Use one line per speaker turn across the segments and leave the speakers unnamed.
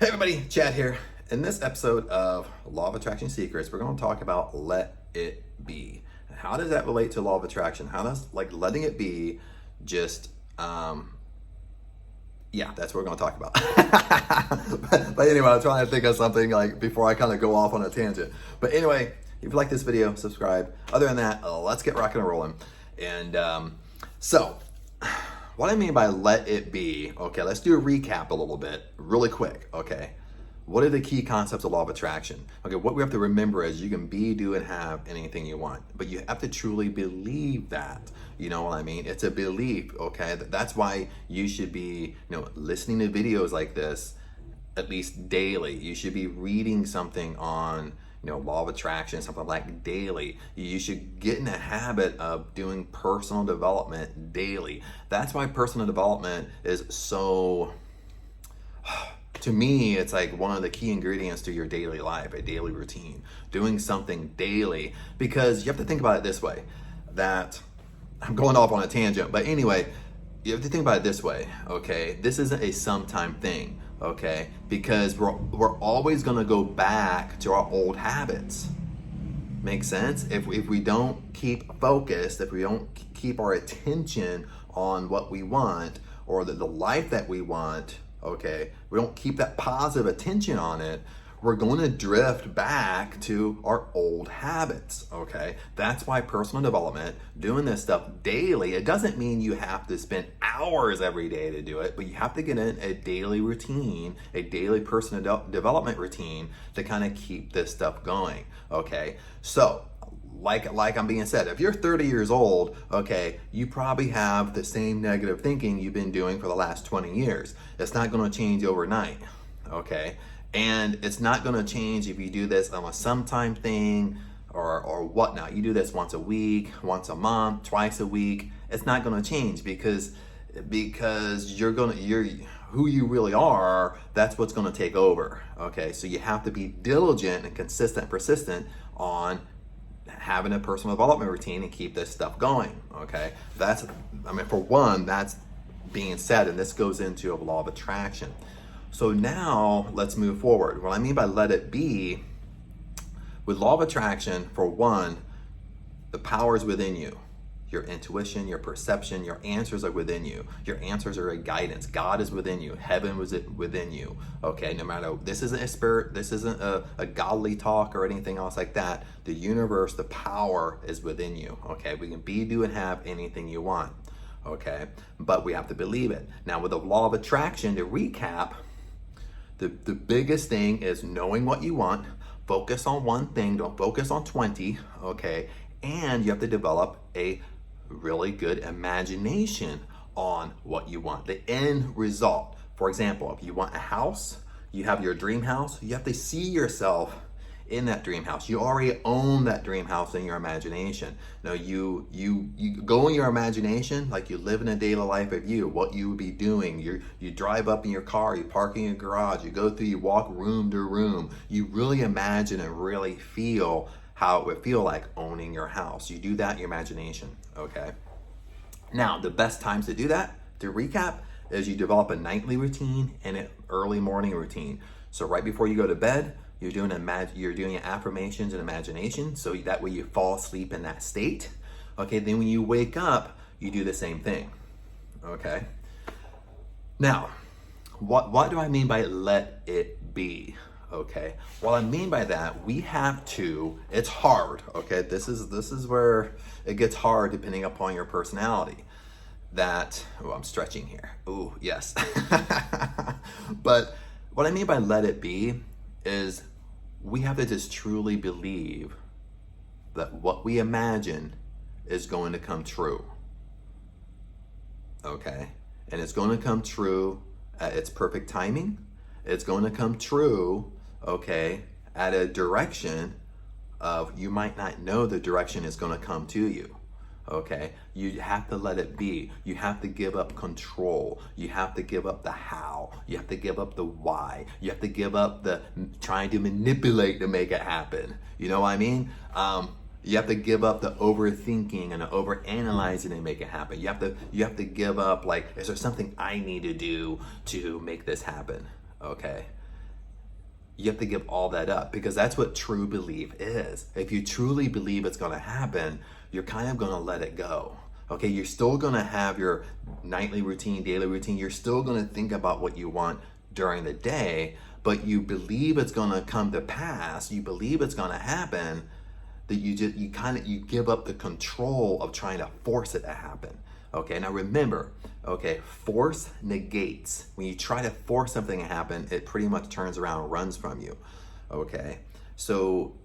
Hey everybody, Chad here. In this episode of Law of Attraction Secrets, we're going to talk about let it be. How does that relate to Law of Attraction? How does letting it be just that's what we're going to talk about. but anyway, I'm trying to think of something before I kind of go off on a tangent. But anyway, if you like this video, subscribe. Other than that, let's get rocking and rolling. And so what I mean by let it be, okay, let's do a recap a little bit, really quick, okay? What are the key concepts of law of attraction? Okay, what we have to remember is you can be, do, and have anything you want, but you have to truly believe that. You know what I mean? It's a belief, okay? That's why you should be, listening to videos like this at least daily. You should be reading something on law of attraction, something like daily. You should get in the habit of doing personal development daily. That's why personal development is so, to me, it's like one of the key ingredients to your daily life, a daily routine, doing something daily. Because you have to think about it this way, that I'm going off on a tangent, but anyway, you have to think about it this way, okay? This isn't a sometime thing, okay? Because we're always gonna go back to our old habits. Make sense? If we don't keep focused, if we don't keep our attention on what we want or the life that we want, okay? We don't keep that positive attention on it, we're going to drift back to our old habits, okay? That's why personal development, doing this stuff daily, it doesn't mean you have to spend hours every day to do it, but you have to get in a daily routine, a daily personal development routine to kind of keep this stuff going, okay? So, like I'm being said, if you're 30 years old, okay, you probably have the same negative thinking you've been doing for the last 20 years. It's not going to change overnight, okay? And it's not going to change if you do this on a sometime thing or whatnot. You do this once a week, once a month, twice a week. It's not going to change because you're who you really are. That's what's going to take over. Okay, so you have to be diligent and consistent, persistent on having a personal development routine and keep this stuff going. Okay, for one, that's being said, and this goes into a law of attraction. So now let's move forward. What I mean by let it be, with law of attraction, for one, the power is within you. Your intuition, your perception, your answers are within you. Your answers are a guidance. God is within you. Heaven was within you. Okay, no matter, this isn't a spirit, this isn't a godly talk or anything else like that. The universe, the power is within you. Okay, we can be, do, and have anything you want. Okay, but we have to believe it. Now with the law of attraction, to recap, the biggest thing is knowing what you want. Focus on one thing, don't focus on 20, okay? And you have to develop a really good imagination on what you want, the end result. For example, if you want a house, you have your dream house, you have to see yourself in that dream house. You already own that dream house in your imagination. Now you go in your imagination like you live in a daily life of you, what you would be doing. You drive up in your car, you park in your garage, you walk room to room. You really imagine and really feel how it would feel like owning your house. You do that in your imagination, okay? Now, the best times to do that, to recap, is you develop a nightly routine and an early morning routine. So right before you go to bed, you're doing affirmations and imagination, so that way you fall asleep in that state. Okay, then when you wake up, you do the same thing. Okay. Now, what do I mean by let it be? Okay. What I mean by that, we have to. It's hard. Okay. This is where it gets hard depending upon your personality. I'm stretching here. Ooh, yes. But what I mean by let it be is we have to just truly believe that what we imagine is going to come true. Okay? And it's going to come true at its perfect timing. It's going to come true, okay, at a direction of, you might not know the direction is going to come to you. Okay, you have to let it be. You have to give up control. You have to give up the how. You have to give up the why. You have to give up the trying to manipulate to make it happen. You know what I mean? You have to give up the overthinking and the overanalyzing to make it happen. You have to give up, like, is there something I need to do to make this happen? Okay. You have to give all that up, because that's what true belief is. If you truly believe it's going to happen, you're kind of going to let it go. Okay, you're still going to have your nightly routine, daily routine. You're still going to think about what you want during the day, but you believe it's going to come to pass. You believe it's going to happen, that you give up the control of trying to force it to happen. Okay, now remember, okay, force negates. When you try to force something to happen, it pretty much turns around and runs from you. Okay, so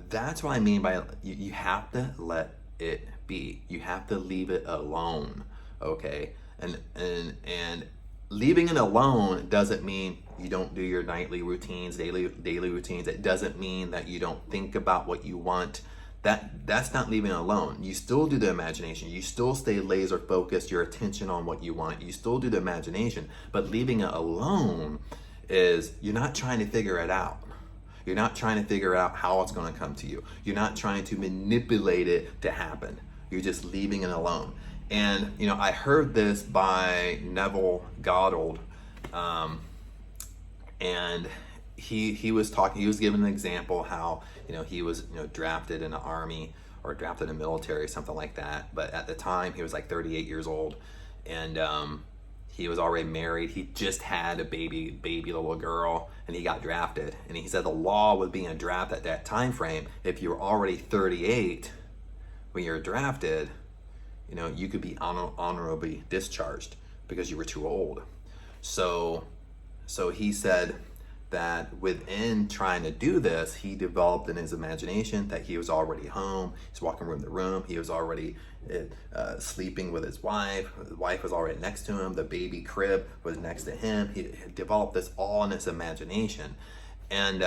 that's what I mean by you have to let it be. You have to leave it alone. Okay, and leaving it alone doesn't mean you don't do your nightly routines, daily routines. It doesn't mean that you don't think about what you want. That's not leaving it alone. You still do the imagination. You still stay laser focused, your attention on what you want. You still do the imagination, but leaving it alone is you're not trying to figure it out. You're not trying to figure out how it's going to come to you. You're not trying to manipulate it to happen. You're just leaving it alone. And, you know, I heard this by Neville Goddard, and he was talking, he was giving an example how, you know, he was, you know, drafted in the army or drafted in the military, something like that. But at the time he was like 38 years old, and he was already married. He just had a baby little girl, and he got drafted. And he said the law with being a draft at that time frame, if you were already 38 when you're drafted, you know, you could be honorably discharged because you were too old. So he said that within trying to do this, he developed in his imagination that he was already home. He's walking room to room. He was already sleeping with his wife. His wife was already next to him. The baby crib was next to him. He developed this all in his imagination. And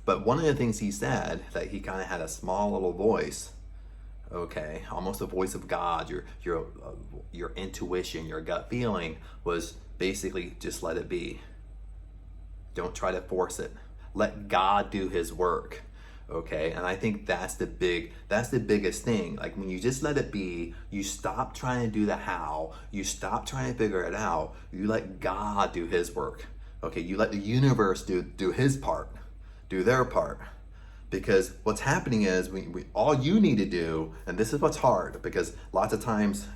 but one of the things he said, that he kind of had a small little voice, okay, almost a voice of God, your intuition, your gut feeling was basically just let it be. Don't try to force it. Let God do his work. Okay? And I think that's the biggest thing. Like when you just let it be, you stop trying to do the how, you stop trying to figure it out, you let God do his work. Okay? You let the universe do his part, do their part. Because what's happening is we all you need to do, and this is what's hard, because lots of times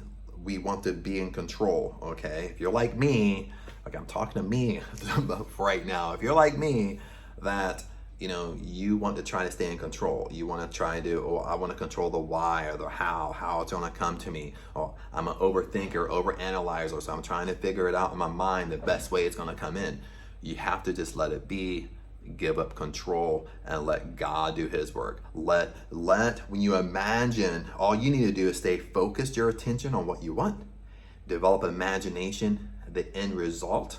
we want to be in control, okay? If you're like me, like I'm talking to me right now, if you're like me, that, you know, you want to try to stay in control. You want to try to, I want to control the why or the how it's going to come to me. Or I'm an overthinker, overanalyzer, so I'm trying to figure it out in my mind the best way it's going to come in. You have to just let it be, give up control, and let God do his work. Let when you imagine, all you need to do is stay focused your attention on what you want. Develop imagination, the end result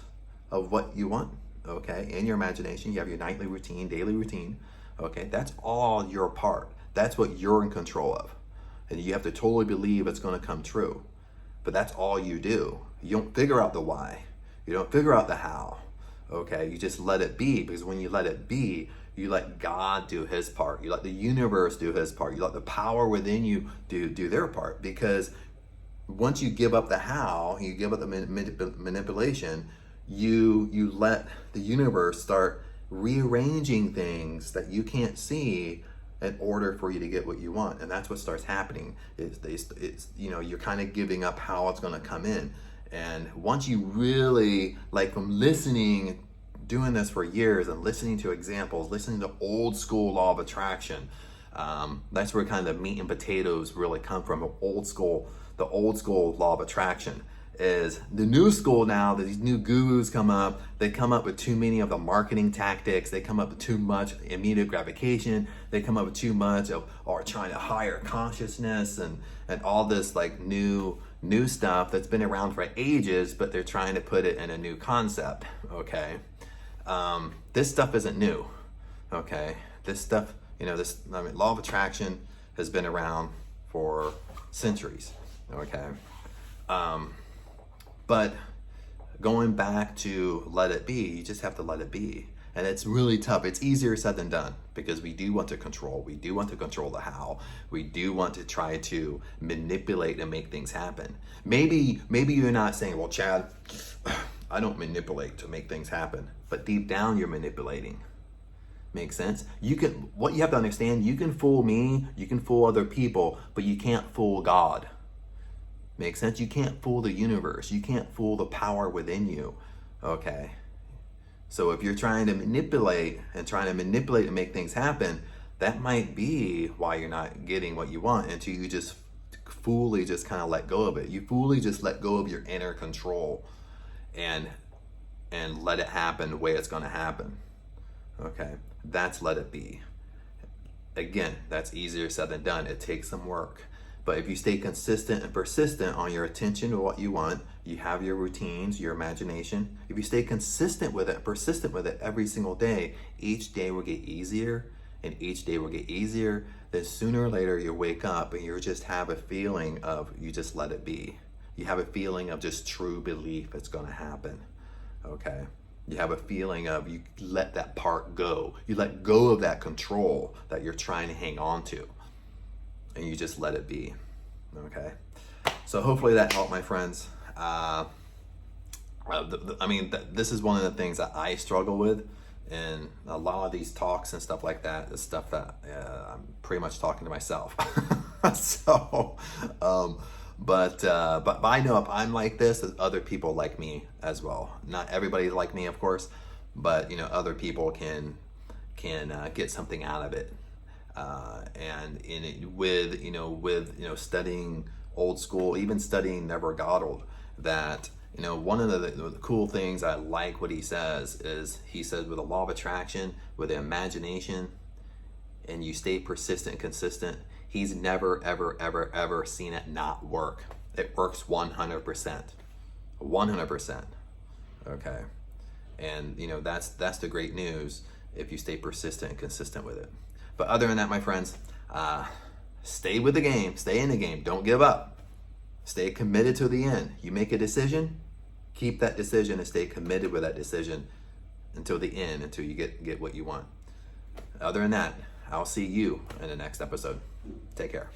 of what you want. Okay, in your imagination, you have your nightly routine, daily routine. Okay, that's all your part. That's what you're in control of. And you have to totally believe it's going to come true. But that's all you do. You don't figure out the why. You don't figure out the how. Okay, you just let it be, because when you let it be, you let God do his part. You let the universe do his part. You let the power within you do their part. Because once you give up the how, you give up the manipulation, you let the universe start rearranging things that you can't see in order for you to get what you want. And that's what starts happening. It's you know, you're kind of giving up how it's going to come in. And once you really, like, from listening, doing this for years and listening to examples, listening to old school law of attraction, that's where kind of the meat and potatoes really come from. The old school law of attraction. Is the new school now that these new gurus come up, they come up with too many of the marketing tactics, they come up with too much immediate gratification, they come up with too much of, or trying to higher consciousness and all this like new stuff that's been around for ages, but they're trying to put it in a new concept. Okay, this stuff isn't new. Okay, this stuff, you know, law of attraction has been around for centuries. Okay. But going back to let it be, you just have to let it be. And it's really tough. It's easier said than done, because we do want to control. We do want to control the how. We do want to try to manipulate and make things happen. Maybe you're not saying, well, Chad, I don't manipulate to make things happen, but deep down you're manipulating. Make sense? What you have to understand, you can fool me, you can fool other people, but you can't fool God. Make sense? You can't fool the universe. You can't fool the power within you. Okay? So if you're trying to manipulate and make things happen, that might be why you're not getting what you want until you just fully just kind of let go of it. You fully just let go of your inner control and let it happen the way it's going to happen. Okay? That's let it be. Again, that's easier said than done. It takes some work. But if you stay consistent and persistent on your attention to what you want, you have your routines, your imagination. If you stay consistent with it, persistent with it every single day, each day will get easier, and each day will get easier. Then sooner or later you wake up and you just have a feeling of you just let it be. You have a feeling of just true belief it's going to happen. Okay? You have a feeling of you let that part go. You let go of that control that you're trying to hang on to. And you just let it be. Okay? So hopefully that helped, my friends. This is one of the things that I struggle with. And a lot of these talks and stuff like that is stuff that I'm pretty much talking to myself. But I know if I'm like this, there's other people like me as well. Not everybody like me, of course, but other people can get something out of it. And in it with studying old school, even studying Never Goddard, that one of the cool things I like what he says is with the law of attraction, with the imagination, and you stay persistent and consistent, he's never, ever, ever, ever seen it not work. It works 100%. 100%. Okay. And that's the great news if you stay persistent and consistent with it. But other than that, my friends, stay with the game, stay in the game, don't give up. Stay committed to the end. You make a decision, keep that decision and stay committed with that decision until the end, until you get what you want. Other than that, I'll see you in the next episode. Take care.